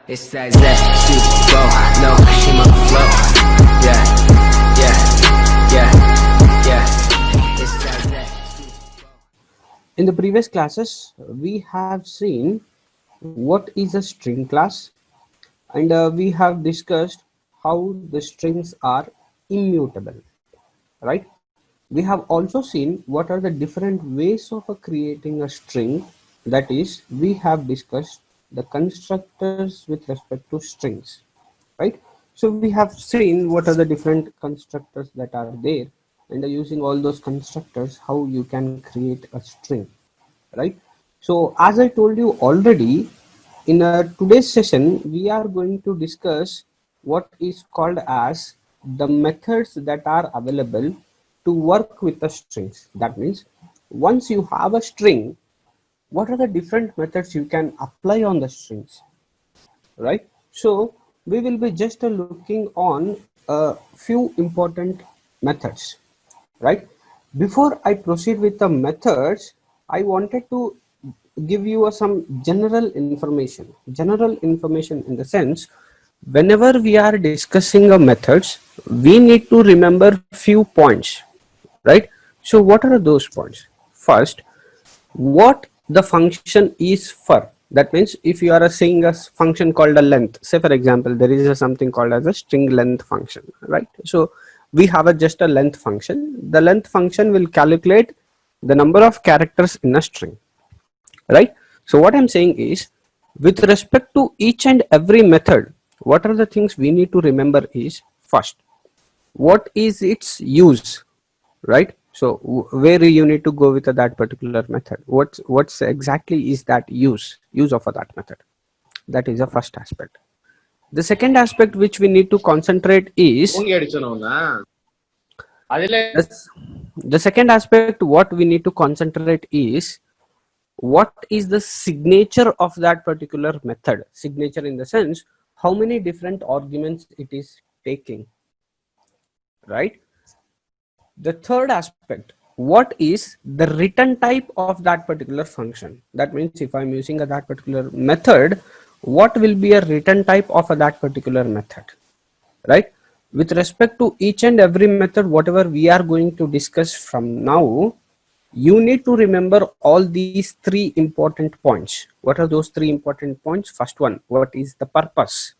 It's that she go, no, she on the flow. Yeah, yeah, yeah, yeah. It's that. In the previous classes, we have seen what is a string class, and we have discussed how the strings are immutable, right? We have also seen what are the different ways of creating a string. That is, we have discussed the constructors with respect to strings, right? So we have seen what are the different constructors that are there, and using all those constructors, how you can create a string, right? So as I told you already, in today's session, we are going to discuss what is called as the methods that are available to work with the strings. That means once you have a string, what are the different methods you can apply on the strings, right? So we will be just looking on a few important methods, right? Before I proceed with the methods, I wanted to give you some general information in the sense, whenever we are discussing a methods, we need to remember few points, right? So what are those points? First, what the function is for. That means if you are saying a function called a length, say for example there is something called as a string length function, right? So we have just a length function. The length function will calculate the number of characters in a string, right? So what I'm saying is, with respect to each and every method, what are the things we need to remember is, first, what is its use, right? So where you need to go with that particular method, what's exactly is that use of that method. That is the first aspect. The second aspect which we need to concentrate is, this, the second aspect what we need to concentrate is, what is the signature of that particular method. Signature in the sense, how many different arguments it is taking, right? The third aspect, what is the return type of that particular function. That means if I'm using that particular method, what will be a return type of that particular method, right? With respect to each and every method, whatever we are going to discuss from now, you need to remember all these three important points. What are those three important points? First one, what is the purpose,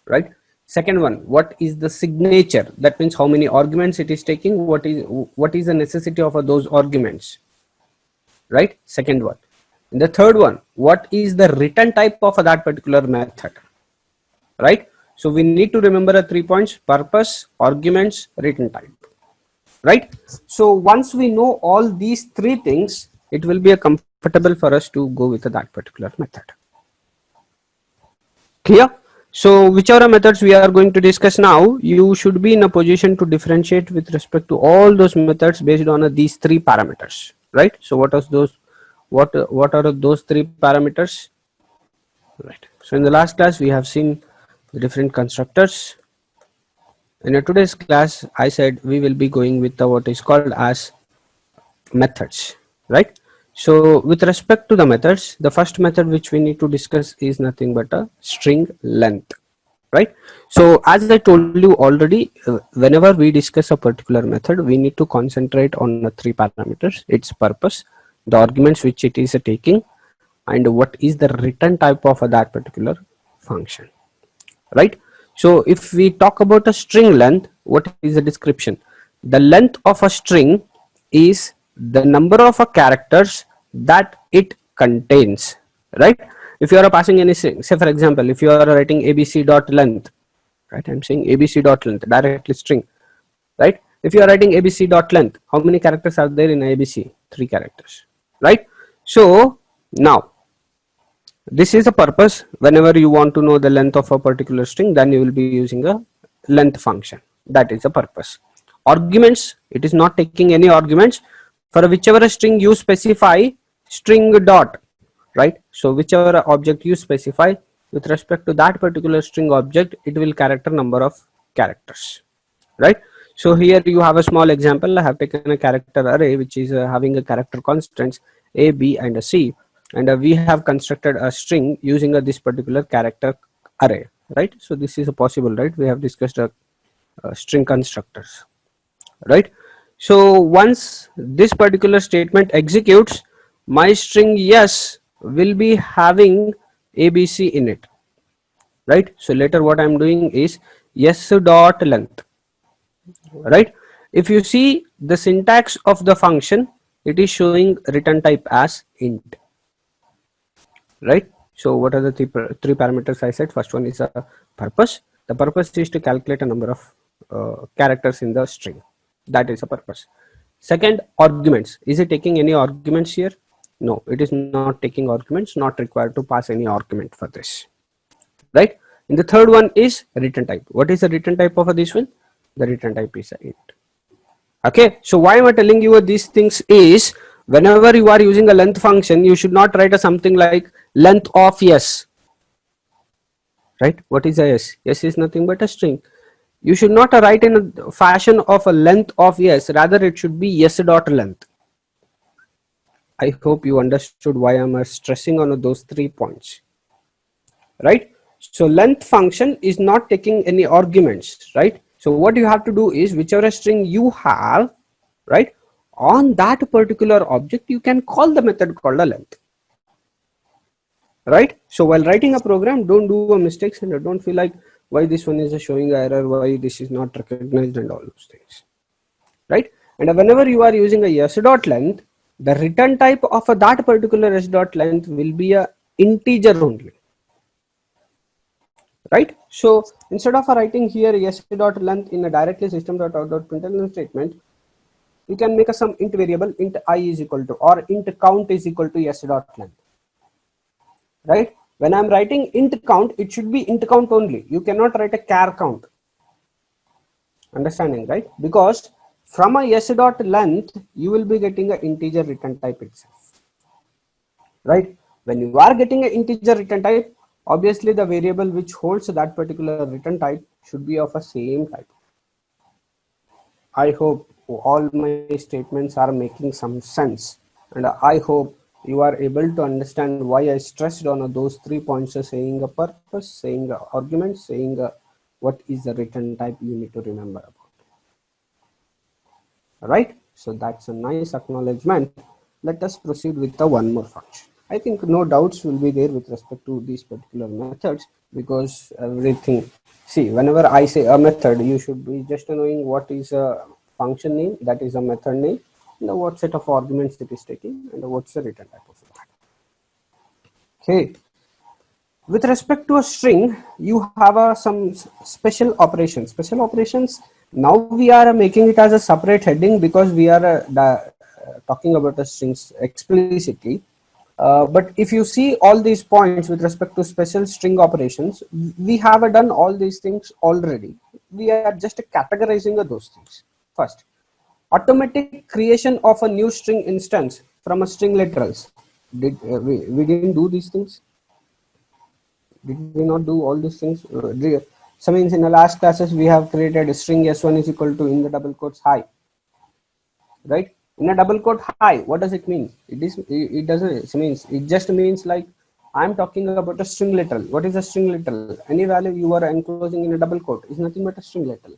right? Second one, what is the signature? That means how many arguments it is taking, what is the necessity of those arguments, right? Second one. And the third one, what is the return type of that particular method, right? So we need to remember the 3 points: purpose, arguments, return type, right? So once we know all these three things, it will be a comfortable for us to go with that particular method. Clear? So whichever methods we are going to discuss now, you should be in a position to differentiate with respect to all those methods based on these three parameters, right? So what are those? What are those three parameters? Right. So in the last class we have seen the different constructors. In today's class, I said we will be going with what is called as methods, right? So with respect to the methods, the first method which we need to discuss is nothing but a string length, right? So as I told you already, whenever we discuss a particular method, we need to concentrate on the three parameters: its purpose, the arguments which it is taking, and what is the return type of that particular function, right? So if we talk about a string length, what is the description? The length of a string is the number of characters that it contains, right? If you are passing any, say for example, if you are writing abc dot length, right? I'm saying abc dot length, directly string, right? If you are writing abc dot length, how many characters are there in abc? 3 characters, right? So now this is a purpose. Whenever you want to know the length of a particular string, then you will be using a length function. That is a purpose. Arguments, it is not taking any arguments. For whichever string you specify, string dot, right? So whichever object you specify, with respect to that particular string object, it will character number of characters, right? So here you have a small example. I have taken a character array which is having a character constants a, b and a c, and we have constructed a string using this particular character array, right? So this is a possible, right? We have discussed string constructors, right? So once this particular statement executes, my string yes will be having ABC in it, right? So later what I'm doing is yes dot length, right? If you see the syntax of the function, it is showing return type as int, right? So what are the three parameters I said? First one is a purpose. The purpose is to calculate a number of characters in the string. That is a purpose. Second, arguments. Is it taking any arguments here? No, it is not taking arguments, not required to pass any argument for this, right? And the third one is return type. What is the return type of this one? The return type is a int. Okay, so why am I telling you these things is, whenever you are using a length function, you should not write a something like length of yes, right? What is a yes? Yes is nothing but a string. You should not write in a fashion of a length of yes, rather it should be yes dot length. I hope you understood why I'm stressing on those 3 points, right? So length function is not taking any arguments, right? So what you have to do is, whichever string you have, right, on that particular object, you can call the method called a length, right? So while writing a program, don't do a mistakes and don't feel like why this one is showing error, why this is not recognized, and all those things, right? And whenever you are using a s dot length, the return type of that particular s dot length will be a integer only, right? So instead of writing here s dot length in a directly system.out.println statement, you can make a some int variable, int I is equal to, or int count is equal to s dot length, right? When I'm writing int count, it should be int count only. You cannot write a char count. Understanding, right? Because from a s dot length, you will be getting an integer return type itself, right? When you are getting an integer return type, obviously the variable which holds that particular return type should be of a same type. I hope all my statements are making some sense, and I hope you are able to understand why I stressed on those 3 points, saying a purpose, saying a argument, saying what is the return type you need to remember about. Right? So that's a nice acknowledgement. Let us proceed with the one more function. I think no doubts will be there with respect to these particular methods, because everything, see, whenever I say a method, you should be just knowing what is a function name, that is a method name, and what set of arguments it is taking, and what's the return type of that. Okay. With respect to a string, you have some special operations. Special operations, now we are making it as a separate heading because we are talking about the strings explicitly. But if you see all these points with respect to special string operations, we have done all these things already. We are just categorizing those things. First, automatic creation of a new string instance from a string literals. We didn't do these things? Did we not do all these things? So means in the last classes we have created a string s1 is equal to in the double quotes hi, right? In a double quote hi, what does it mean? It doesn't, it means, it just means like I'm talking about a string literal. What is a string literal? Any value you are enclosing in a double quote is nothing but a string literal,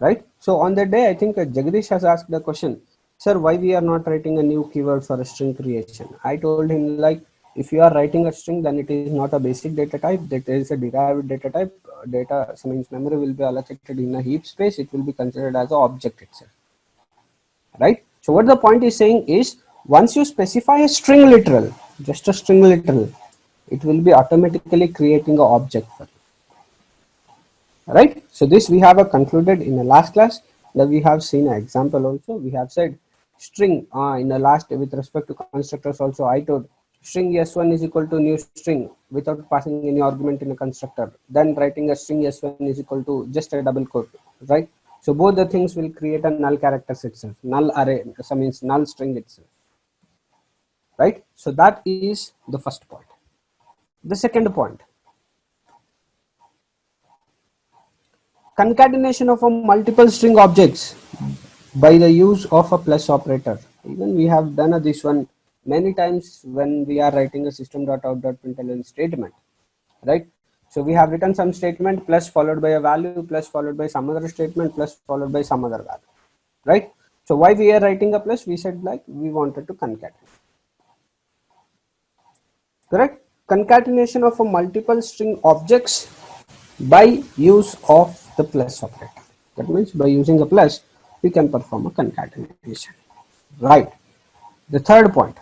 right? So on that day, I think Jagdish has asked the question, sir, why we are not writing a new keyword for a string creation? I told him, like, if you are writing a string, then it is not a basic data type, that is a derived data type. Data, so means memory will be allocated in a heap space. It will be considered as an object itself, right? So what the point is saying is, once you specify a string literal, just a string literal, it will be automatically creating an object for you, right? So this we have concluded in the last class. That we have seen an example also. We have said string in the last with respect to constructors also. I told string s1 is equal to new string without passing any argument in a constructor, then writing a string s1 is equal to just a double quote, right? So both the things will create a null characters itself, null array, so means null string itself, right? So that is the first point. The second point, concatenation of a multiple string objects by the use of a plus operator. Even we have done this one many times when we are writing a system.out.println statement. right? So we have written some statement plus followed by a value plus followed by some other statement plus followed by some other value, right? So why we are writing a plus? We said like we wanted to concatenate, correct? Concatenation of a multiple string objects by use of the plus operator. That means by using a plus, we can perform a concatenation, right? The third point,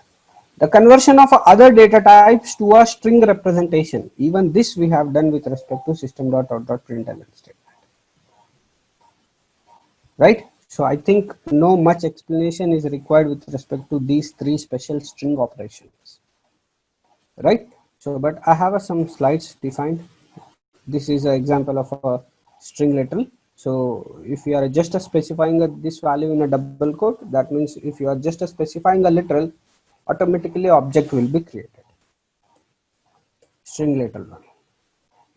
the conversion of other data types to a string representation. Even this we have done with respect to system.out.println statement, right? So I think no much explanation is required with respect to these three special string operations, right? So, but I have some slides defined. This is an example of a string literal. So if you are just specifying this value in a double quote, that means if you are just specifying a literal, automatically object will be created, string literal one.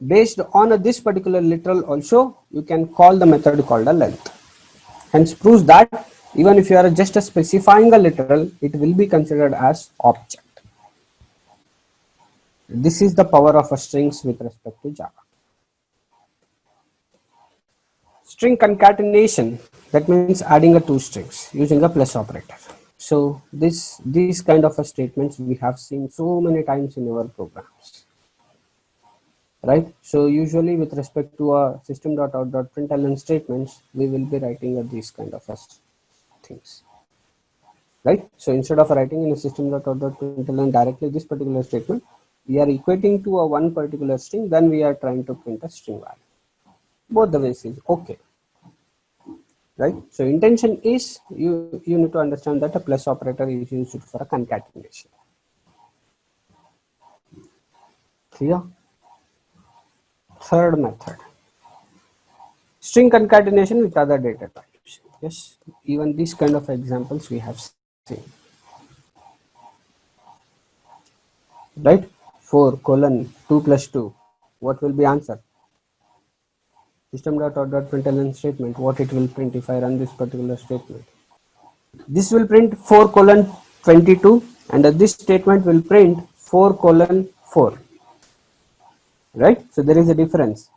Based on this particular literal also, you can call the method called a length. Hence proves that even if you are just specifying a literal, it will be considered as object. This is the power of a strings with respect to Java. String concatenation, that means adding a two strings using a plus operator. So these kind of statements we have seen so many times in our programs, right? So usually with respect to a system.out.println statements, we will be writing these kind of things, right? So instead of writing in a system.out.println directly this particular statement, we are equating to a one particular string, then we are trying to print a string value. Both the ways is okay, right? So intention is you need to understand that a plus operator is used for a concatenation. Clear? Third method, string concatenation with other data types. Yes, even these kind of examples we have seen, right? 4:2 plus 2, what will be answer? System.out.println statement, what it will print if I run this particular statement? This will print 4:22 and this statement will print 4:4, right? So there is a difference.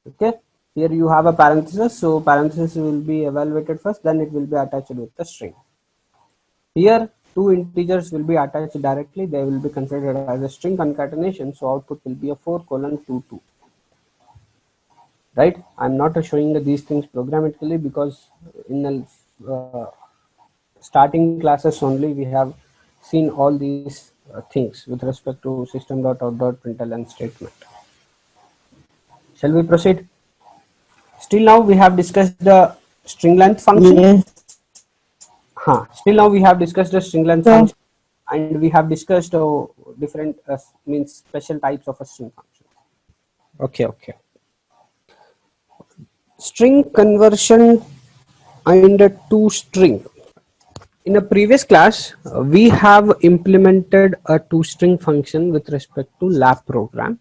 Okay, here you have a parenthesis, so parenthesis will be evaluated first, then it will be attached with the string. Here two integers will be attached directly, they will be considered as a string concatenation, so output will be a 4:22, right? I'm not showing these things programmatically because in the starting classes only we have seen all these things with respect to system.out.println statement. Shall we proceed? Still now we have discussed the string length function. Yes. Still now we have discussed the string length function, and we have discussed different means special types of a string function. Okay. String conversion and to string. In a previous class, we have implemented a toString function with respect to lab program.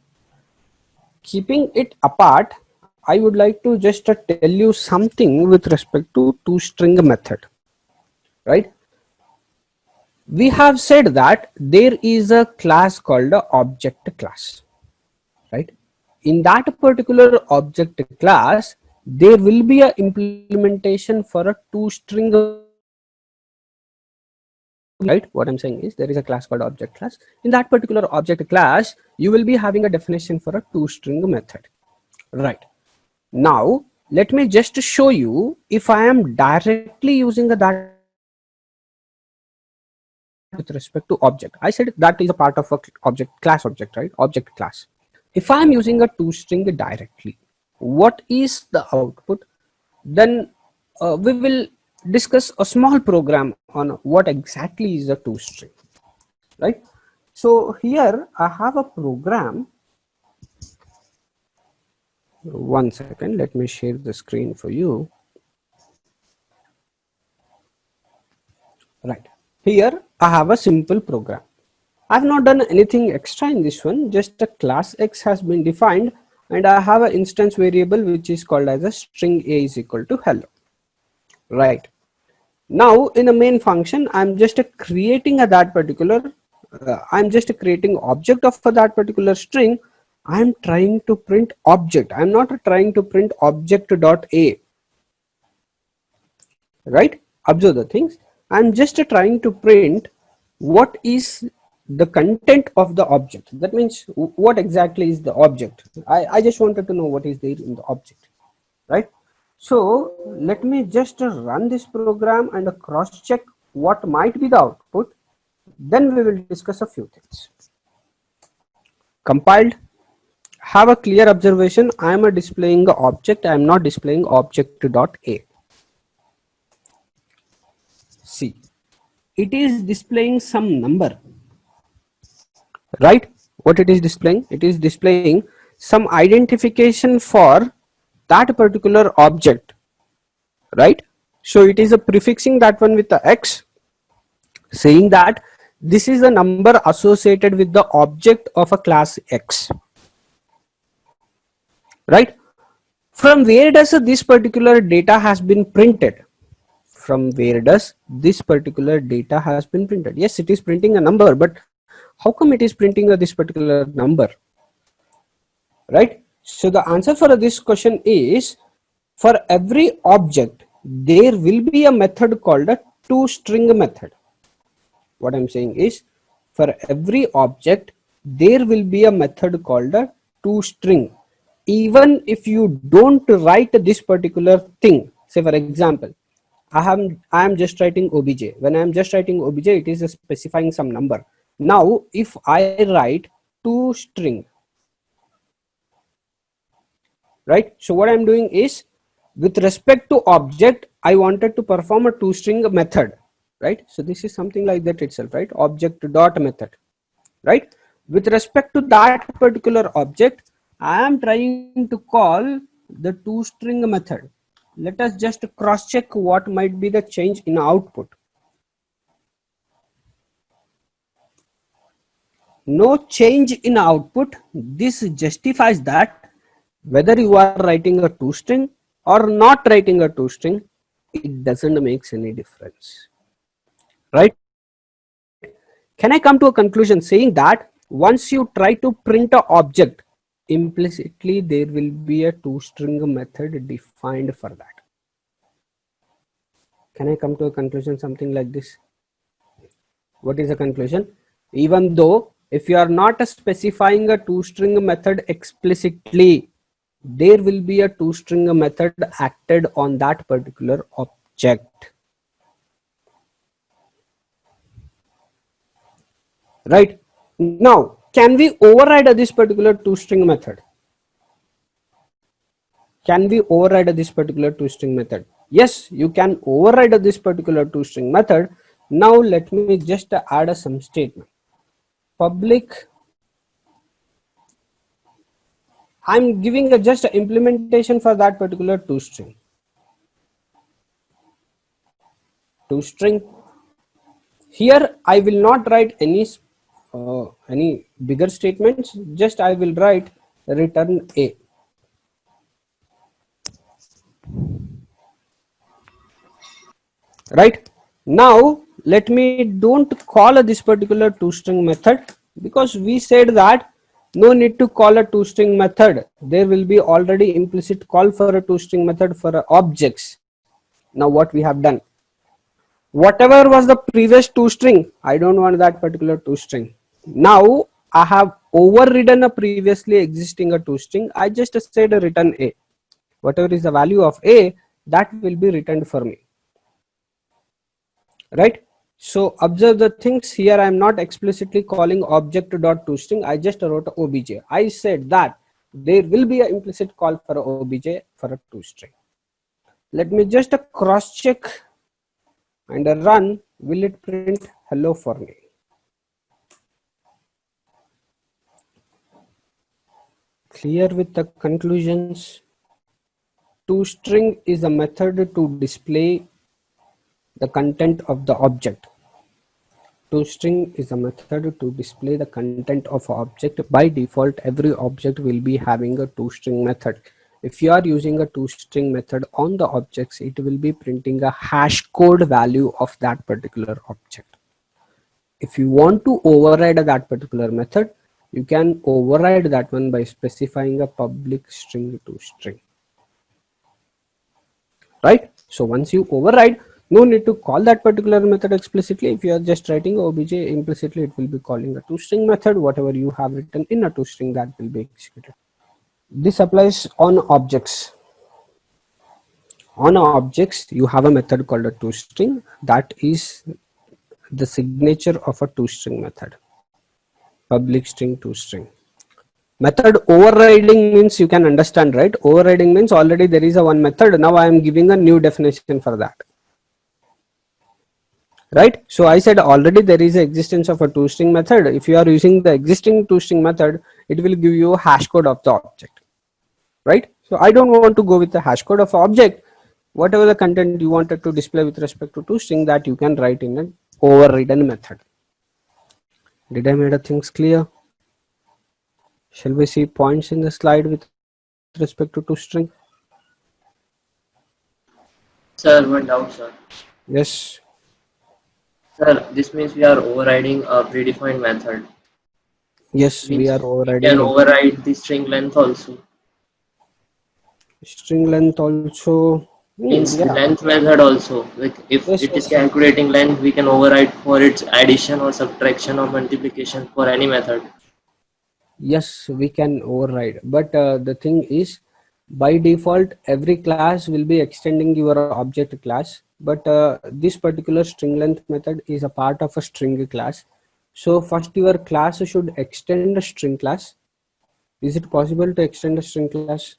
Keeping it apart, I would like to just tell you something with respect to toString method, right? We have said that there is a class called the object class, right? In that particular object class, there will be a implementation for a toString. Right, what I'm saying is there is a class called object class. In that particular object class, you will be having a definition for a toString method, right? Now let me just show you if I am directly using that with respect to object. I said that is a part of a object class object, right? Object class. If I am using a toString directly, what is the output? Then we will discuss a small program on what exactly is a toString, right? So here I have a program. One second, let me share the screen for you. Right, here I have a simple program. I have not done anything extra in this one, just a class X has been defined and I have an instance variable which is called as a string A is equal to hello, right? Now in the main function, I'm just creating that particular, I'm just creating object of that particular string, I'm trying to print object. I'm not trying to print object dot a, right? Observe the things. I'm just trying to print what is the content of the object. That means what exactly is the object. I just wanted to know what is there in the object, right? So let me just run this program and cross check what might be the output. Then we will discuss a few things. Compiled. Have a clear observation. I am displaying the object. I am not displaying object dot a. See, it is displaying some number, right? What it is displaying? It is displaying some identification for that particular object, right? So it is a prefixing that one with the X, saying that this is a number associated with the object of a class X, right? From where does this particular data has been printed? From where does this particular data has been printed? Yes, it is printing a number, but how come it is printing this particular number, right? So the answer for this question is, for every object there will be a method called a toString method. What I'm saying is, for every object there will be a method called a toString. Even if you don't write this particular thing, say for example, I am just writing obj. When I am just writing obj, it is specifying some number. Now if I write toString, right? So what I'm doing is, with respect to object, I wanted to perform a toString method, right? So this is something like that itself, right? Object dot method, right? With respect to that particular object, I am trying to call the toString method. Let us just cross check what might be the change in output. No change in output. This justifies that whether you are writing a toString or not writing a toString, it doesn't make any difference, right? Can I come to a conclusion saying that once you try to print an object, implicitly there will be a toString method defined for that? Can I come to a conclusion something like this? What is the conclusion? Even though if you are not specifying a toString method explicitly, there will be a toString method acted on that particular object, right? Now can we override this particular toString method? Can we override this particular toString method? Yes, you can override this particular toString method. Now let me just add some statement. Public, I'm giving just an implementation for that particular toString. toString. Here I will not write any bigger statements. Just I will write return A. Right now, let me don't call this particular toString method, because we said that no need to call a toString method. There will be already implicit call for a toString method for objects. Now what we have done, whatever was the previous toString, I don't want that particular toString. Now I have overridden a previously existing a toString. I just said a return A. Whatever is the value of A, that will be returned for me, right? So observe the things here. I am not explicitly calling object.toString. I just wrote obj. I said that there will be an implicit call for obj for a toString. Let me just cross check and run. Will it print hello for me? Clear with the conclusions? toString is a method to display the content of the object. toString is a method to display the content of an object. By default, every object will be having a toString method. If you are using a toString method on the objects, it will be printing a hash code value of that particular object. If you want to override that particular method, you can override that one by specifying a public string to string, right? So once you override, no need to call that particular method explicitly. If you are just writing obj implicitly, it will be calling a toString method. Whatever you have written in a toString, that will be executed. This applies on objects. On objects, you have a method called a toString. That is the signature of a toString method, public string toString. Method overriding means, you can understand, right? Overriding means already there is a one method. Now I am giving a new definition for that, right? So I said already there is a existence of a toString method. If you are using the existing toString method, it will give you a hash code of the object, right? So I don't want to go with the hash code of object. Whatever the content you wanted to display with respect to toString, that you can write in an overridden method. Did I make the things clear? Shall we see points in the slide with respect to toString? Sir, one doubt, sir. Yes. Sir, this means we are overriding a predefined method. Yes, we are We overriding can override the string length also. string length also. Means Yeah. length method also. Like if Yes, it is yes. calculating length, we can override for its addition or subtraction or multiplication for any method. Yes, we can override. But the thing is, by default, every class will be extending your object class. But this particular string length method is a part of a string class. So first your class should extend a string class. Is it possible to extend a string class?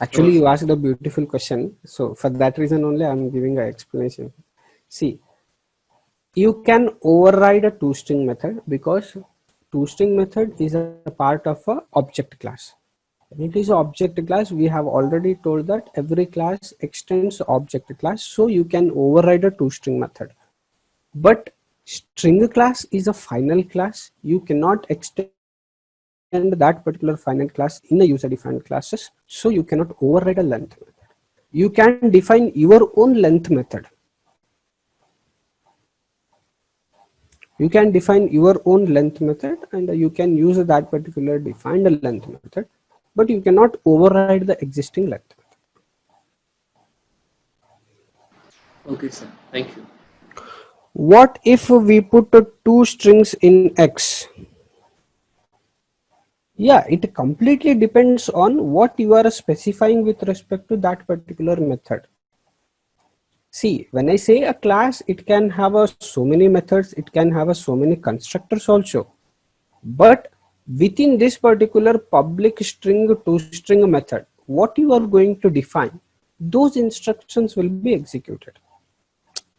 Actually, you asked a beautiful question. So for that reason only, I'm giving an explanation. See, you can override a toString method because toString method is a part of a object class. When it is an object class, we have already told that every class extends object class, so you can override a toString method. But string class is a final class. You cannot extend that particular final class in the user defined classes, so you cannot override a length method. You can define your own length method. You can define your own length method and you can use that particular defined length method, but you cannot override the existing length method. Okay, sir. Thank you. What if we put two strings in X? Yeah, it completely depends on what you are specifying with respect to that particular method. See, when I say a class, it can have so many methods, it can have so many constructors also. But within this particular public string to string method, what you are going to define, those instructions will be executed.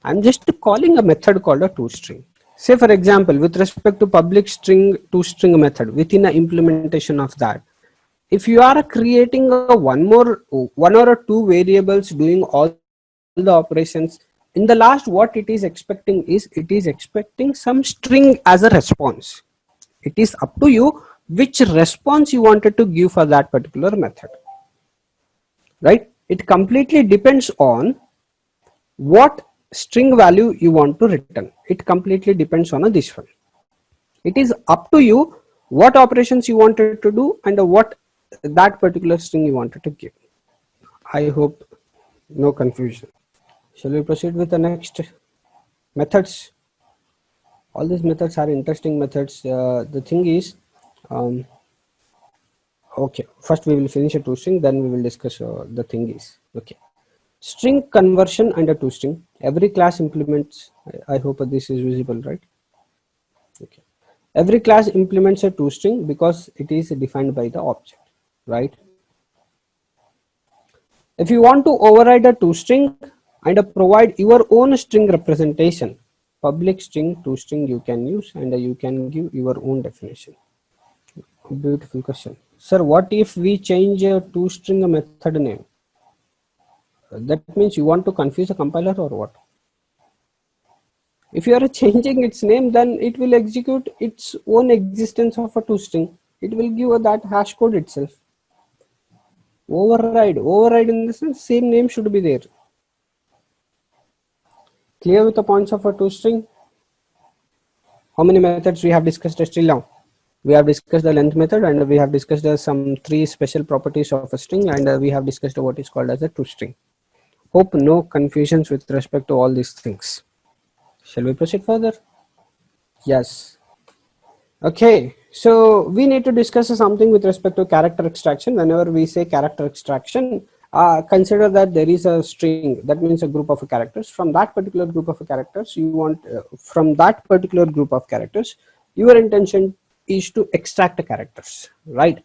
I'm just calling a method called a toString. Say for example, with respect to public string to string method, within an implementation of that, if you are creating one or two variables doing all the operations, in the last what it is expecting is, it is expecting some string as a response. It is up to you which response you wanted to give for that particular method, right? It completely depends on what string value you want to return. It completely depends on this one. It is up to you what operations you wanted to do and what that particular string you wanted to give. I hope no confusion. Shall we proceed with the next methods? All these methods are interesting methods. The thing is, okay, first we will finish a toString, then we will discuss the thing is, okay. String conversion and a toString. Every class implements, I hope this is visible, right? Okay. Every class implements a toString because it is defined by the object, right? If you want to override a toString and provide your own string representation, public string toString you can use and you can give your own definition. Beautiful question. Sir, what if we change a toString method name? That means you want to confuse a compiler or what? If you are changing its name, then it will execute its own existence of a toString. It will give that hash code itself. Override in the sense, same name should be there. Clear with the points of a toString? How many methods we have discussed till now? We have discussed the length method, and we have discussed some 3 special properties of a string, and we have discussed what is called as a toString. Hope no confusions with respect to all these things. Shall we proceed further? Yes. Okay, so we need to discuss something with respect to character extraction. Whenever we say character extraction, consider that there is a string, that means a group of characters. From that particular group of characters, you want from that particular group of characters, your intention is to extract the characters, right?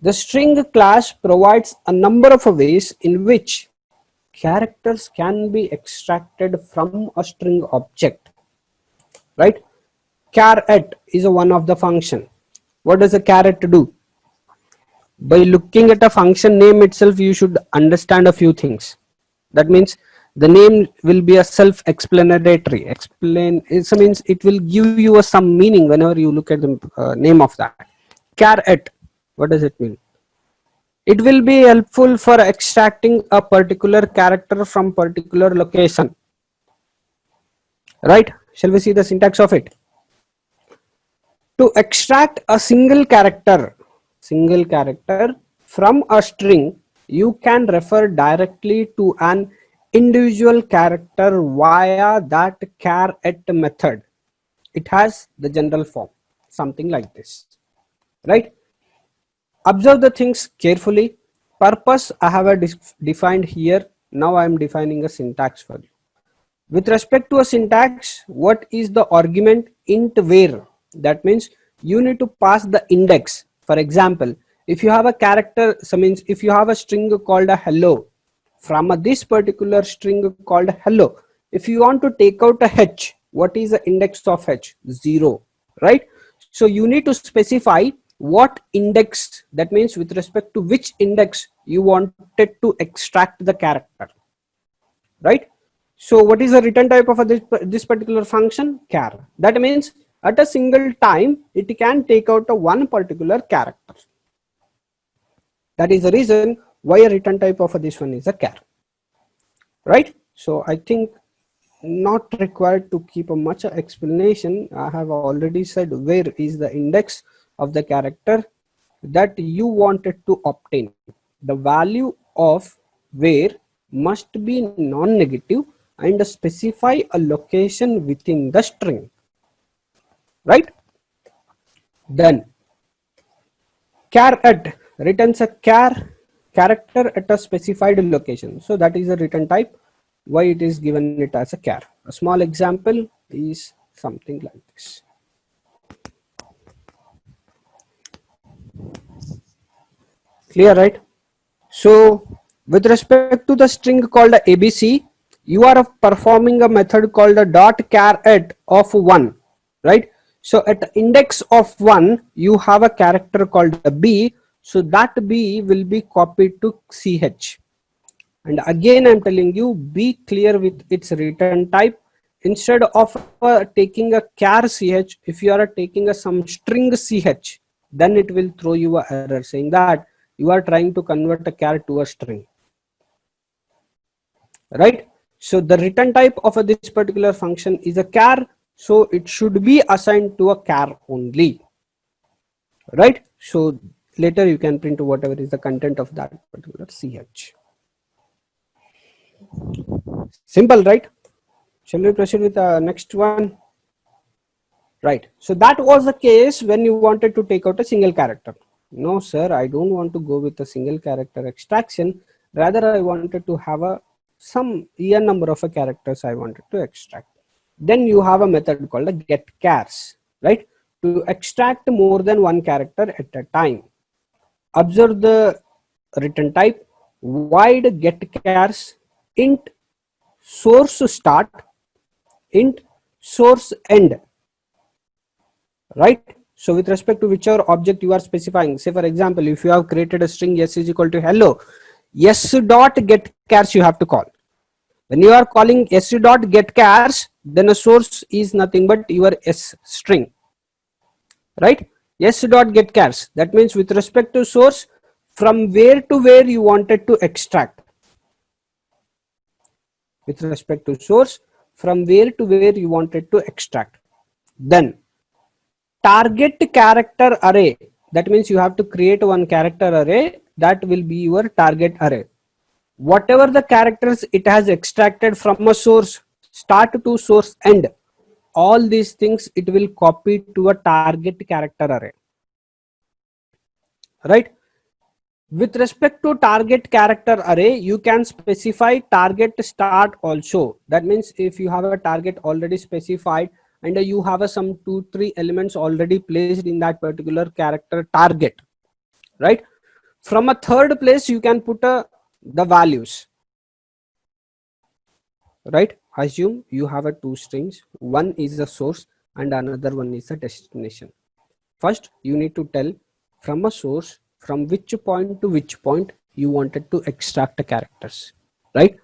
The string class provides a number of ways in which characters can be extracted from a string object, right? Caret is one of the function. What does a caret do? By looking at a function name itself, you should understand a few things. That means the name will be a self-explanatory. Explain it means it will give you some meaning whenever you look at the name of that. Caret, what does it mean? It will be helpful for extracting a particular character from particular location, right? Shall we see the syntax of it? To extract a single character from a string, you can refer directly to an individual character via that caret method. It has the general form, something like this, right? Observe the things carefully. Purpose I have defined here. Now I am defining a syntax for you. With respect to a syntax, what is the argument int where? That means you need to pass the index. For example, if you have a character, so means if you have a string called a hello, from this particular string called hello, if you want to take out a h, what is the index of h? 0, right? So you need to specify what index, that means with respect to which index you wanted to extract the character, right? So what is the return type of this particular function? Char. That means at a single time it can take out a one particular character. That is the reason why a return type of this one is a char, right? So I think not required to keep a much explanation. I have already said where is the index of the character that you wanted to obtain. The value of where must be non-negative and specify a location within the string, right? Then caret returns a character at a specified location, so that is a return type. Why it is given it as a char? A small example is something like this. Clear, right? So with respect to the string called ABC, you are performing a method called a dot caret of 1, right? So at the index of 1 you have a character called a B, so that B will be copied to CH. And again I'm telling you, be clear with its return type. Instead of taking a char CH, if you are taking some string CH, then it will throw you an error saying that you are trying to convert a char to a string, right? So the return type of this particular function is a char, so it should be assigned to a char only, right? So later you can print whatever is the content of that particular CH. Simple, right? Shall we proceed with the next one? Right. So that was the case when you wanted to take out a single character. No, sir, I don't want to go with a single character extraction. Rather, I wanted to have some n number of characters I wanted to extract. Then you have a method called a getChars, right? To extract more than one character at a time. Observe the return type. Void getChars int source start, int source end, right? So with respect to whichever object you are specifying, say for example, if you have created a string s is equal to hello, s dot getChars you have to call. When you are calling s dot getChars, then a source is nothing but your s string, right? S dot getChars, that means with respect to source, from where to where you wanted to extract. With respect to source, from where to where you wanted to extract. Then target character array, that means you have to create one character array that will be your target array. Whatever the characters it has extracted from a source start to source end, all these things it will copy to a target character array, right? With respect to target character array, you can specify target start also. That means if you have a target already specified and you have some 2-3 elements already placed in that particular character target, right? From a third place you can put the values, right? Assume you have a 2 strings, one is the source and another one is the destination. First you need to tell from a source from which point to which point you wanted to extract the characters, right?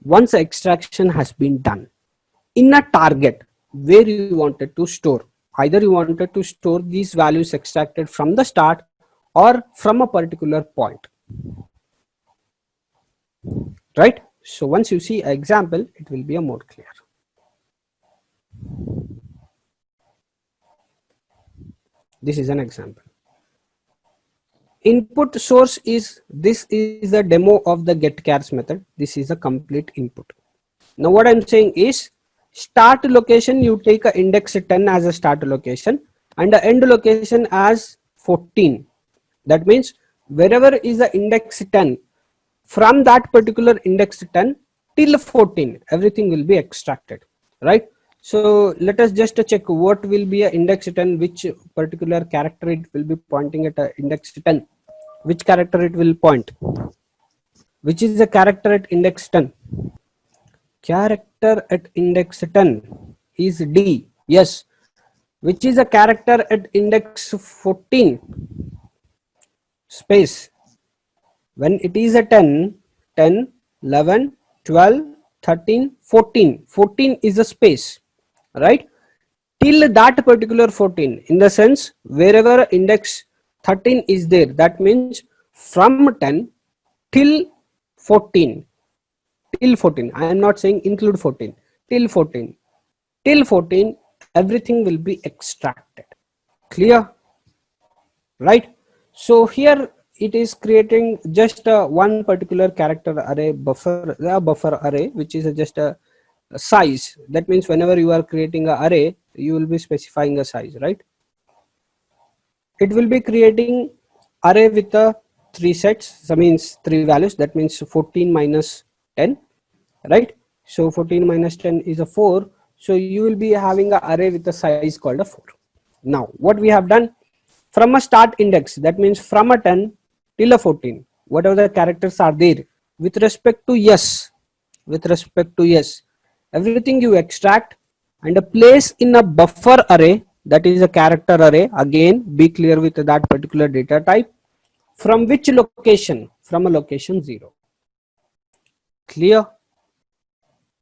Once extraction has been done, in a target where you wanted to store, either you wanted to store these values extracted from the start or from a particular point, right? So once you see an example, it will be a more clear. This is an example. Input source is, this is a demo of the getChars method. This is a complete input. Now what I'm saying is, start location you take a index 10 as a start location and the end location as 14. That means wherever is the index 10, from that particular index 10 till 14 everything will be extracted, right? So let us just check what will be a index 10, which particular character it will be pointing at a index 10, which character it will point, which is the character at index 10. Character at index 10 is D, yes. Which is a character at index 14, space. When it is a 10, 10, 11, 12, 13, 14, 14 is a space, right? Till that particular 14, in the sense wherever index 13 is there, that means from 10 till 14, till 14, I am not saying include 14, till 14, till 14 everything will be extracted. Clear, right? So here it is creating just one particular character array buffer, a buffer array, which is just a size. That means whenever you are creating an array, you will be specifying a size, right? It will be creating array with 3 sets, that means 3 values, that means 14 minus 10, right? So 14 minus 10 is a 4. So you will be having an array with a size called a 4. Now what we have done, from a start index, that means from a 10 till a 14, whatever the characters are there, with respect to yes, everything you extract and place in a buffer array, that is a character array. Again, be clear with that particular data type. From which location? From a location 0. Clear?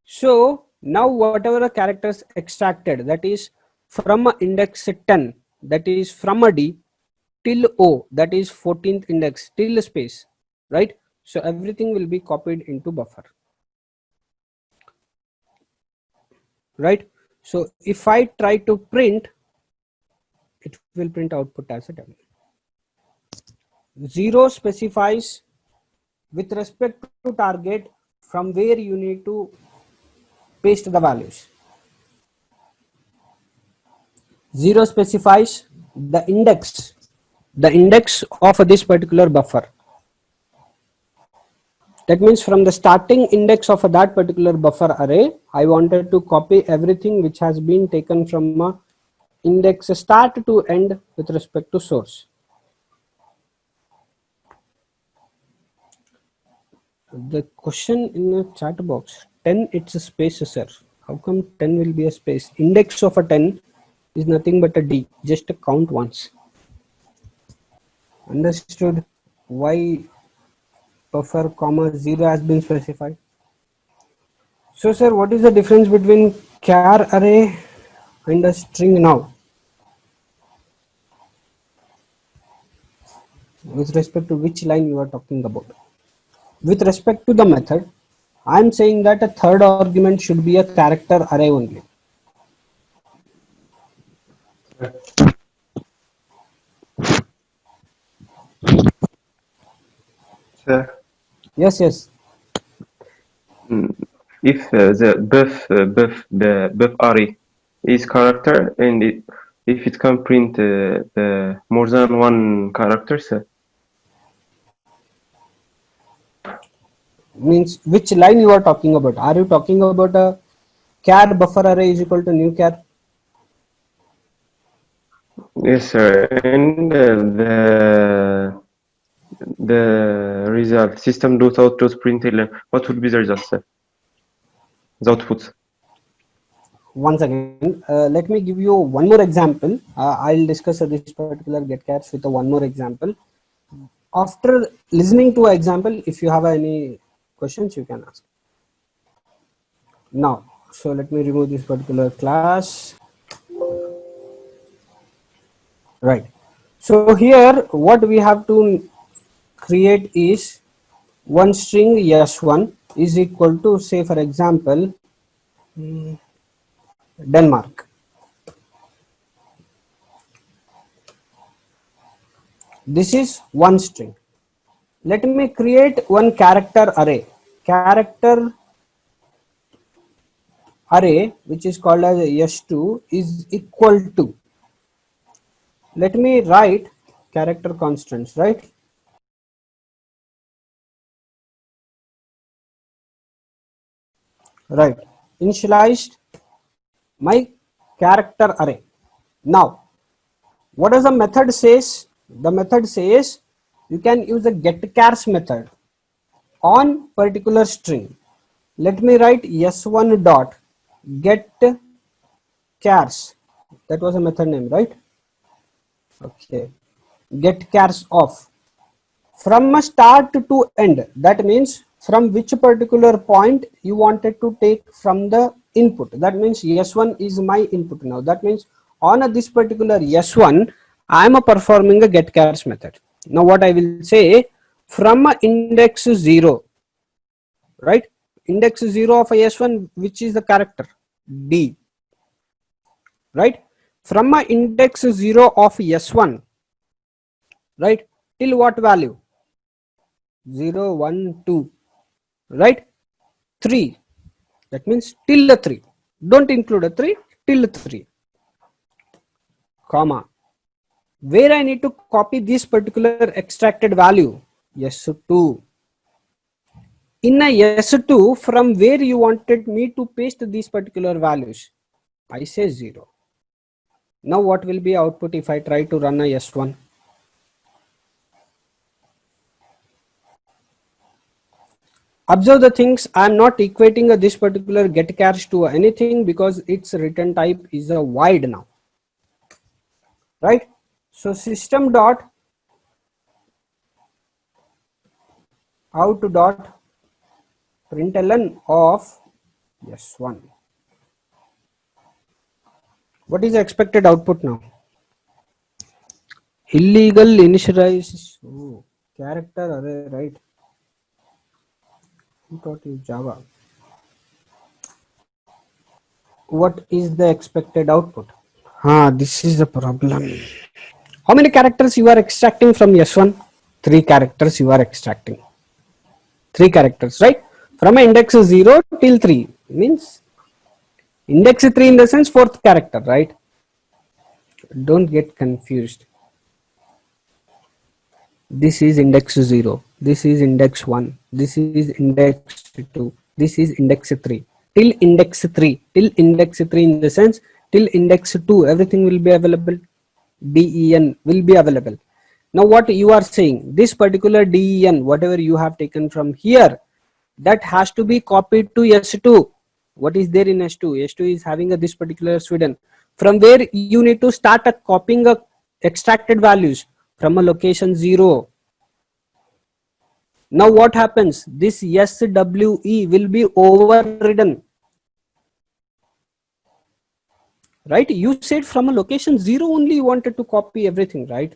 So now whatever the characters extracted, that is from a index 10, that is from a D till O, that is 14th index, till space, right? So everything will be copied into buffer, right? So if I try to print, it will print output as a W. 0 specifies with respect to target from where you need to paste the values. 0 specifies the index of this particular buffer. That means from the starting index of that particular buffer array, I wanted to copy everything which has been taken from a index start to end with respect to source. The question in the chat box, 10 it's a space, sir. How come 10 will be a space? Index of a 10 is nothing but a D, just a count once. Understood why buffer comma 0 has been specified. So sir, what is the difference between char array and a string now? With respect to which line you are talking about? With respect to the method, I am saying that a third argument should be a character array only. Sir, Yes, yes. if the buff array is character and if it can print more than one character, sir. Means which line you are talking about? Are you talking about a char buffer array is equal to new char? Yes, sir. And the result system dot out dot println. What would be the result, sir? The output. Once again, let me give you one more example. I'll discuss this particular get cache with one more example. After listening to an example, if you have any questions, you can ask. Now, so let me remove this particular class. Right. So here, what we have to create is one string s1 is equal to, say for example, Denmark. This is one string. Let me create one character array. Character array, which is called as s2, is equal to. Let me write character constants, right? Right. Initialized my character array. Now, what does the method says? The method says you can use a getChars method on particular string. Let me write s1 dot get chars. That was a method name, right? Okay. Get chars of from a start to end. That means from which particular point you wanted to take from the input. That means s1 is my input now. That means on this particular s1, I am performing a get chars method. Now what I will say, from index 0, right? Index 0 of s1, which is the character d, right? From index 0 of s1, right, till what value? 0, 1, 2, right? 3. That means till 3. Don't include a 3, till 3, comma. Where I need to copy this particular extracted value? S2. In a S2, from where you wanted me to paste these particular values? I say 0. Now what will be output if I try to run a S1? Observe the things. I am not equating this particular get chars to anything because its return type is a void now, right? So system dot out dot println of s1. What is the expected output now? Illegal initialize. Oh, character array, right? What is Java? What is the expected output? This is the problem. How many characters you are extracting from s1? 3 characters you are extracting. 3 characters, right? From index 0 till 3 means index 3 in the sense 4th character, right? Don't get confused. This is index 0, this is index 1, this is index 2, this is index 3. Till index 3, till index 3 in the sense till index 2, everything will be available. DEN will be available. Now what you are saying, this particular DEN, whatever you have taken from here, that has to be copied to S2. What is there in S2? S2 is having this particular Sweden. From where you need to start copying extracted values from a location 0. Now what happens? This SWE will be overridden. Right? You said from a location 0 only you wanted to copy everything, right?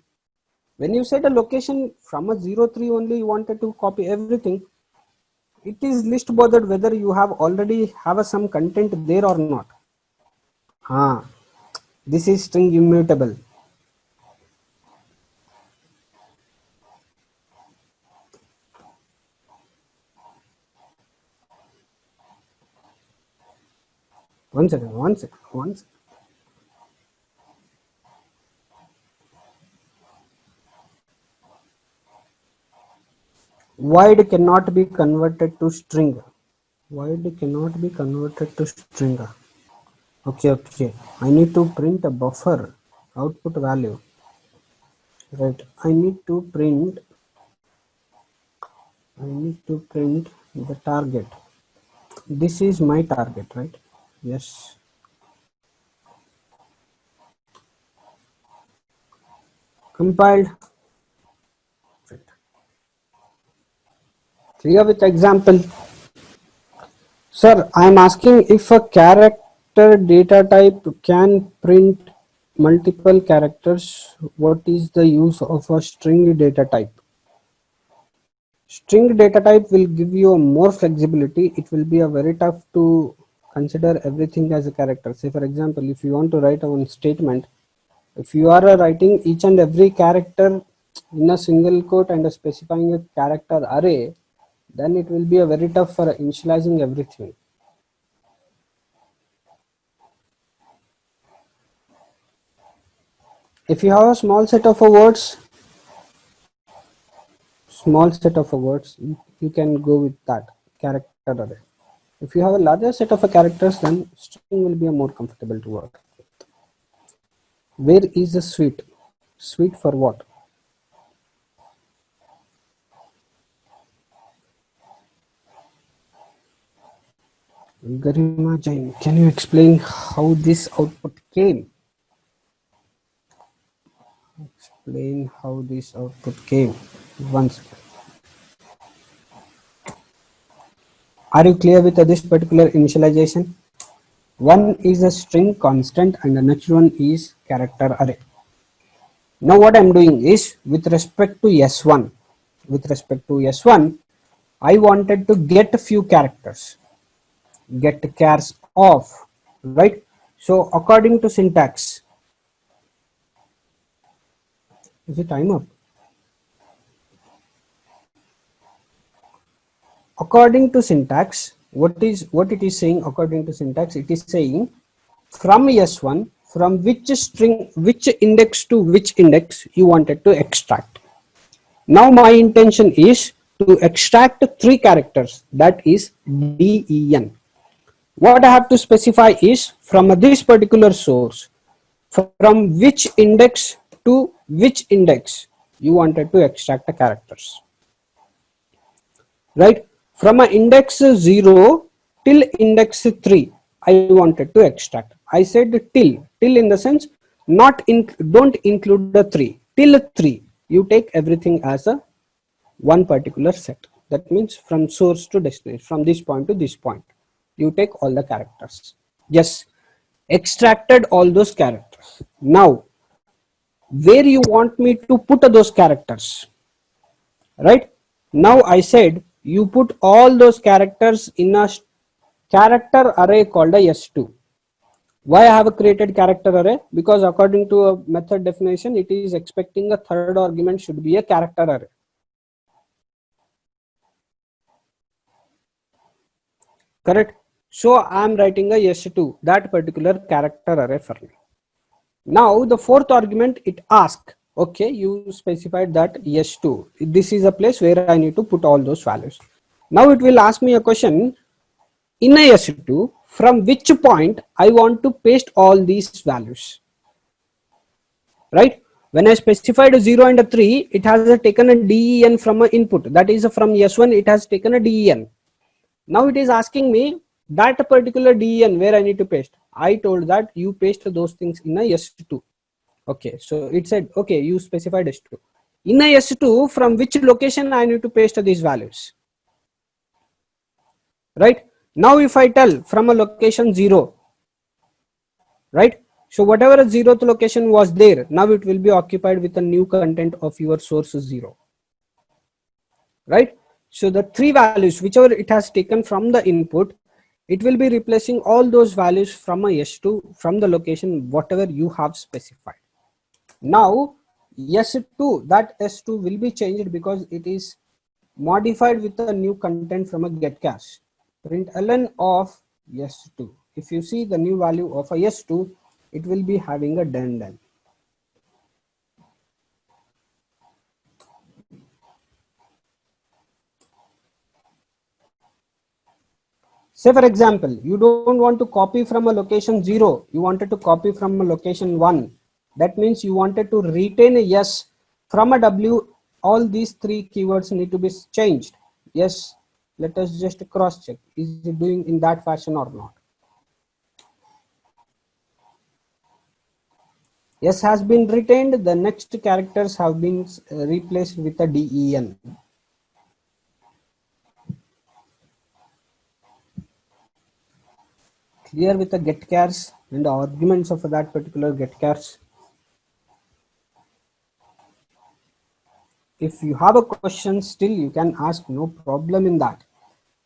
When you said a location from a 03 only you wanted to copy everything, it is least bothered whether you have already have some content there or not. This is string immutable. One second. Void cannot be converted to string. Void cannot be converted to string. Okay. I need to print a buffer output value. Right. I need to print the target. This is my target, right? Yes. Compiled. Right. Clear with example. Sir, I am asking if a character data type can print multiple characters. What is the use of a string data type? String data type will give you more flexibility. It will be a very tough to consider everything as a character. Say for example, if you want to write one statement, if you are writing each and every character in a single quote and specifying a character array, then it will be a very tough for initializing everything. If you have a small set of words, you can go with that character array. If you have a larger set of characters, then string will be more comfortable to work with. Where is the suite? Suite for what? Garima Jain, can you explain how this output came? Explain how this output came. Once. Are you clear with this particular initialization? One is a string constant and the next one is character array. Now what I'm doing is with respect to S1, I wanted to get a few characters. Get chars of, right? So according to syntax, is it time up? According to syntax, what it is saying? According to syntax, it is saying from S1, from which string, which index to which index you wanted to extract. Now my intention is to extract 3 characters, that is DEN. What I have to specify is from this particular source, from which index to which index you wanted to extract the characters, right? From a index 0 till index 3 I wanted to extract. I said till in the sense don't include the 3, till 3 you take everything as a one particular set. That means from source to destination, from this point to this point, you take all the characters. Yes, extracted all those characters. Now where you want me to put those characters, right? Now I said you put all those characters in a character array called a S2. Why I have created character array? Because according to a method definition, it is expecting a third argument should be a character array. Correct? So I am writing a S2, that particular character array for me. Now the fourth argument, it asks, okay, you specified that S2. This is a place where I need to put all those values. Now it will ask me a question, in a S2, from which point I want to paste all these values, right? When I specified a 0 and a 3, it has taken a DEN from an input. That is from S1, it has taken a DEN. Now it is asking me that particular DEN where I need to paste. I told that you paste those things in a S2. Okay, so it said, okay, you specified S2. In a S2, from which location I need to paste these values, right? Now if I tell from a location 0, right? So whatever a 0th location was there, now it will be occupied with a new content of your source 0, right? So the 3 values, whichever it has taken from the input, it will be replacing all those values from a S2 from the location whatever you have specified. Now S2, that S2 will be changed because it is modified with a new content from a getChars. Println of S2. If you see the new value of a S2, it will be having a den. Say for example, you don't want to copy from a location 0, you wanted to copy from a location 1. That means you wanted to retain a yes from a W. All these three keywords need to be changed. Yes, let us just cross check. Is it doing in that fashion or not? Yes has been retained. The next characters have been replaced with a DEN. Clear with the getChars and the arguments of that particular getChars. If you have a question still you can ask, no problem in that.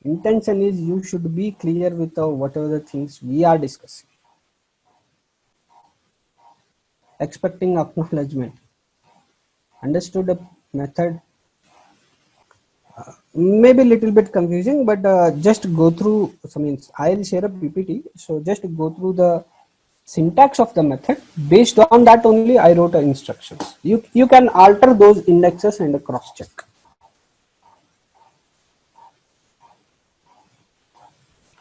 Intention is you should be clear with whatever the things we are discussing. Expecting acknowledgement. Understood the method? Maybe a little bit confusing, but just go through. I'll share a PPT. So just go through the syntax of the method. Based on that only I wrote instructions. You can alter those indexes and cross check.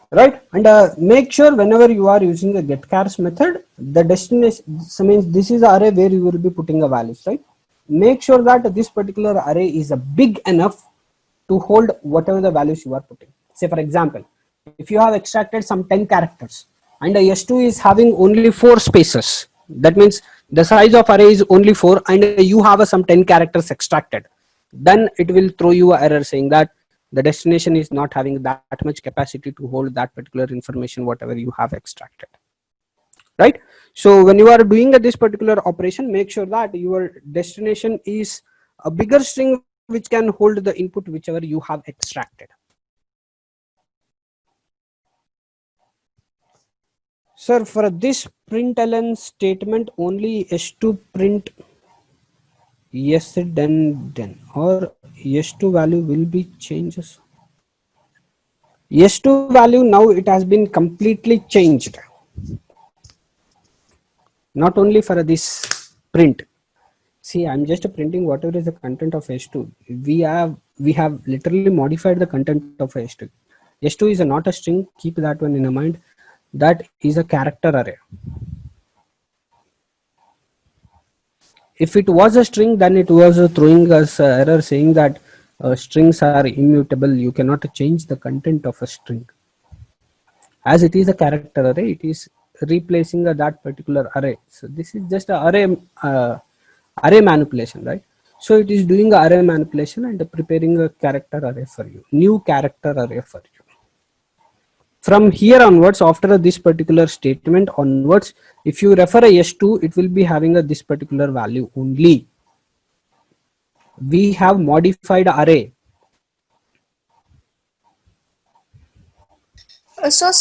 Right, and make sure whenever you are using the getChars method, the destination means this is the array where you will be putting the values, right? Make sure that this particular array is big enough to hold whatever the values you are putting. Say for example, if you have extracted some 10 characters and a S2 is having only 4 spaces, that means the size of array is only 4 and you have some 10 characters extracted, then it will throw you an error saying that the destination is not having that much capacity to hold that particular information whatever you have extracted, right? So when you are doing this particular operation, make sure that your destination is a bigger string which can hold the input whichever you have extracted. Sir, for this println statement only S2 print yes then or S2 value will be changes. S2 value now it has been completely changed. Not only for this print. See, I'm just printing whatever is the content of S2. We have literally modified the content of S2. S2 is not a string. Keep that one in mind. That is a character array. If it was a string, then it was throwing us an error saying that strings are immutable. You cannot change the content of a string. As it is a character array, it is replacing that particular array. So this is just an array manipulation, right? So it is doing an array manipulation and preparing a character array for you, new character array for you. From here onwards, after this particular statement onwards, if you refer a S2, it will be having this particular value only. We have modified array. So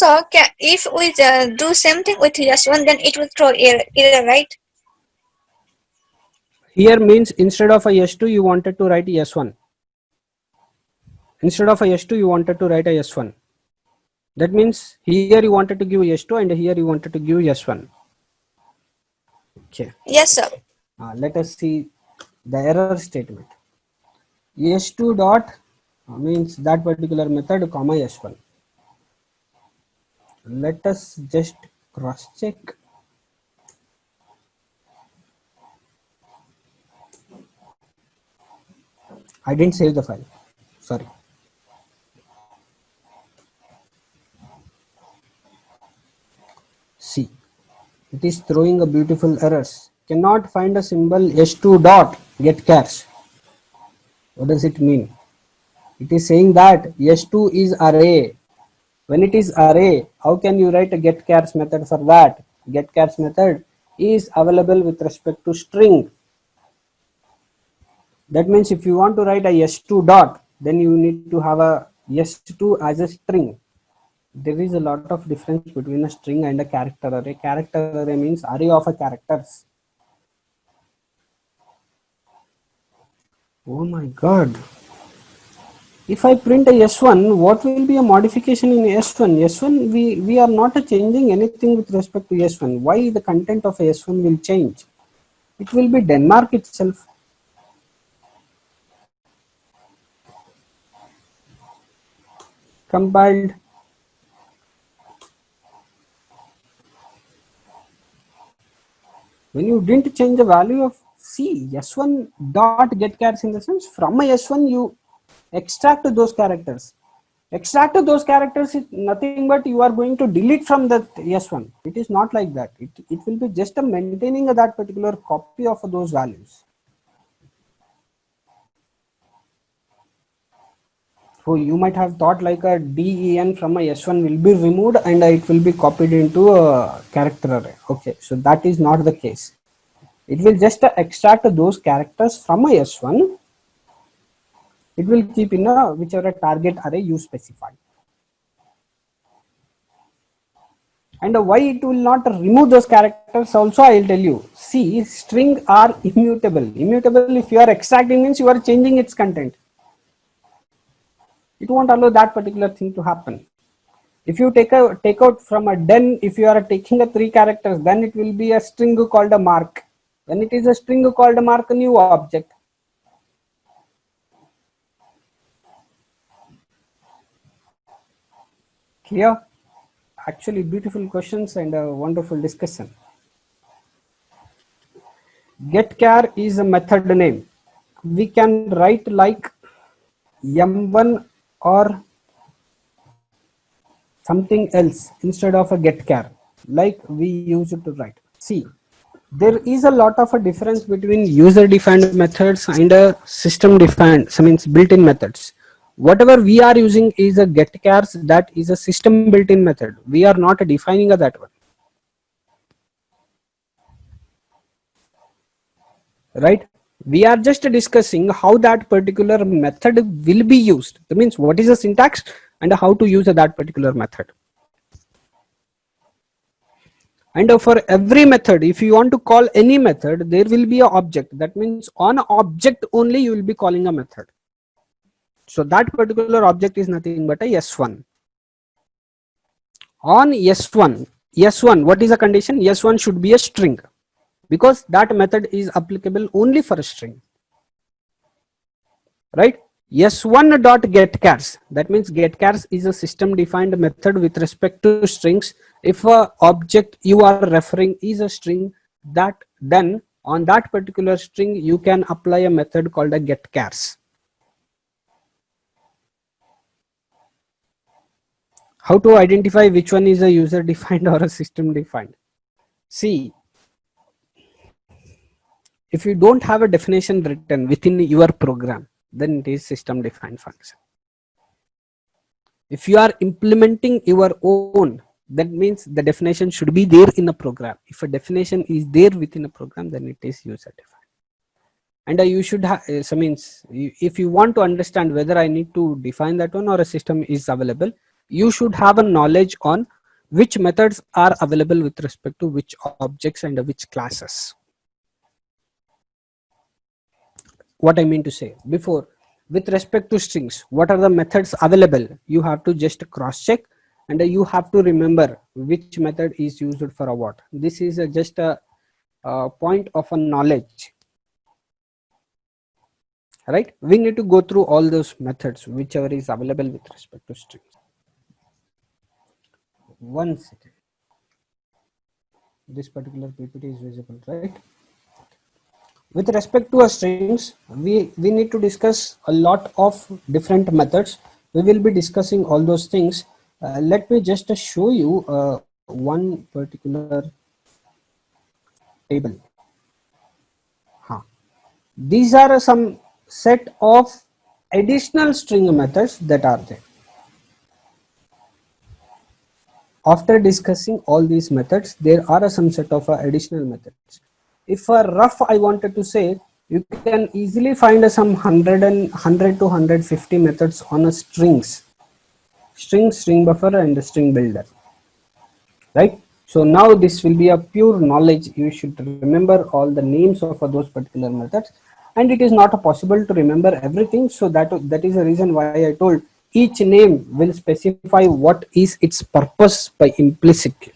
if we do same thing with S1, then it will throw error, right? Here means instead of a S2, you wanted to write S1. Instead of a S2, you wanted to write a S1. That means here you wanted to give S2 and here you wanted to give S1. Okay. Yes, sir. Let us see the error statement. S2 dot means that particular method comma S1. Let us just cross check. I didn't save the file. Sorry. See, it is throwing a beautiful errors. Cannot find a symbol S2 dot getChars. What does it mean? It is saying that S2 is array. When it is array, how can you write a getChars method for that? GetChars method is available with respect to string. That means if you want to write a S2 dot, then you need to have a S2 as a string. there is a lot of difference between a string and a character array. Character array means array of a characters. Oh my god. If I print a S1, what will be a modification in S1? S1, we are not changing anything with respect to S1. Why the content of S1 will change? It will be Denmark itself. Compiled. When you didn't change the value of C, S1 dot get chars, in the sense from a S1 you extract those characters. Extract those characters is nothing but you are going to delete from the S1. It is not like that. It will be just a maintaining that particular copy of those values. So you might have thought like a DEN from a S1 will be removed and it will be copied into a character array. Okay, so that is not the case. It will just extract those characters from a S1. It will keep in a whichever target array you specify. And why it will not remove those characters also I will tell you. See, string are immutable. Immutable, if you are extracting means you are changing its content. It won't allow that particular thing to happen. If you take out from a den, if you are taking a 3 characters, then it will be a string called a mark. When it is a string called a mark, a new object. Clear? Actually, beautiful questions and a wonderful discussion. GetChar is a method name. We can write like M1 or something else instead of a getChar, like we used to write. See, there is a lot of a difference between user-defined methods and a system-defined, so means built-in methods. Whatever we are using is a getChars, that is a system built-in method. We are not defining that one. Right? We are just discussing how that particular method will be used. That means what is the syntax and how to use that particular method. And for every method, if you want to call any method, there will be an object. That means on object only you will be calling a method. So that particular object is nothing but a S1. On S1, what is the condition? S1 should be a string, because that method is applicable only for a string. Right? S1.getChars, that means getChars is a system defined method with respect to strings. If a object you are referring is a string, that then on that particular string you can apply a method called a getChars. How to identify which one is a user defined or a system defined? See, if you don't have a definition written within your program, then it is system defined function. If you are implementing your own, that means the definition should be there in a program. If a definition is there within a program, then it is user defined. And you should have, so means if you want to understand whether I need to define that one or a system is available, you should have a knowledge on which methods are available with respect to which objects and which classes. What I mean to say, before, with respect to strings, what are the methods available? You have to just cross check and you have to remember which method is used for a what. This is just a point of a knowledge. Right? We need to go through all those methods, whichever is available with respect to strings. 1 second. This particular PPT is visible, right? With respect to strings, we need to discuss a lot of different methods. We will be discussing all those things. Let me just show you one particular table. These are some set of additional string methods that are there. After discussing all these methods, there are some set of additional methods. If rough I wanted to say, you can easily find some 100 to 150 methods on strings. string buffer, and the string builder, right? So now this will be a pure knowledge. You should remember all the names of those particular methods, and it is not possible to remember everything. So that is the reason why I told each name will specify what is its purpose by implicit,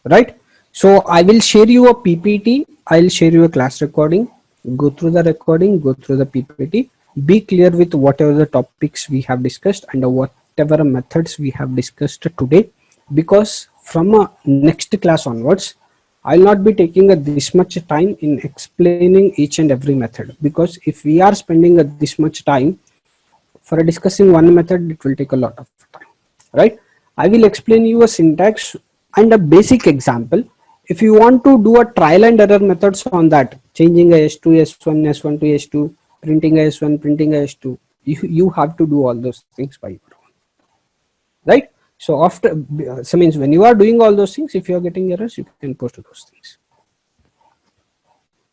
right? So I will share you a PPT. I'll share you a class recording. Go through the recording, go through the PPT. Be clear with whatever the topics we have discussed and whatever methods we have discussed today, because from next class onwards, I'll not be taking this much time in explaining each and every method, because if we are spending this much time for discussing one method, it will take a lot of time, right? I will explain you a syntax and a basic example. If you want to do a trial and error methods on that, changing a S2, S1, S1 to S2, printing a S1, printing a S2, you have to do all those things by your own, right? So after, so means when you are doing all those things, if you are getting errors, you can post those things.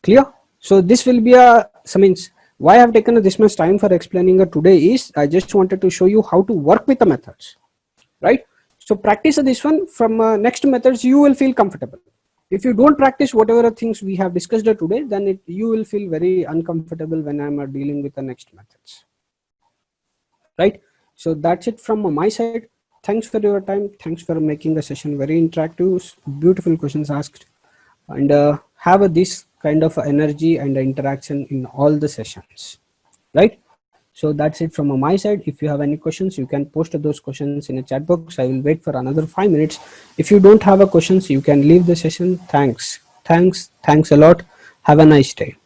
Clear? So this will be so means why I have taken this much time for explaining today is I just wanted to show you how to work with the methods, right? So practice this one. From next methods, you will feel comfortable. If you don't practice whatever things we have discussed today, then you will feel very uncomfortable when I'm dealing with the next methods, right? So that's it from my side. Thanks for your time. Thanks for making the session very interactive. Beautiful questions asked, and have this kind of energy and interaction in all the sessions, right? So that's it from my side. If you have any questions, you can post those questions in a chat box. I will wait for another 5 minutes. If you don't have a questions, you can leave the session. Thanks a lot. Have a nice day.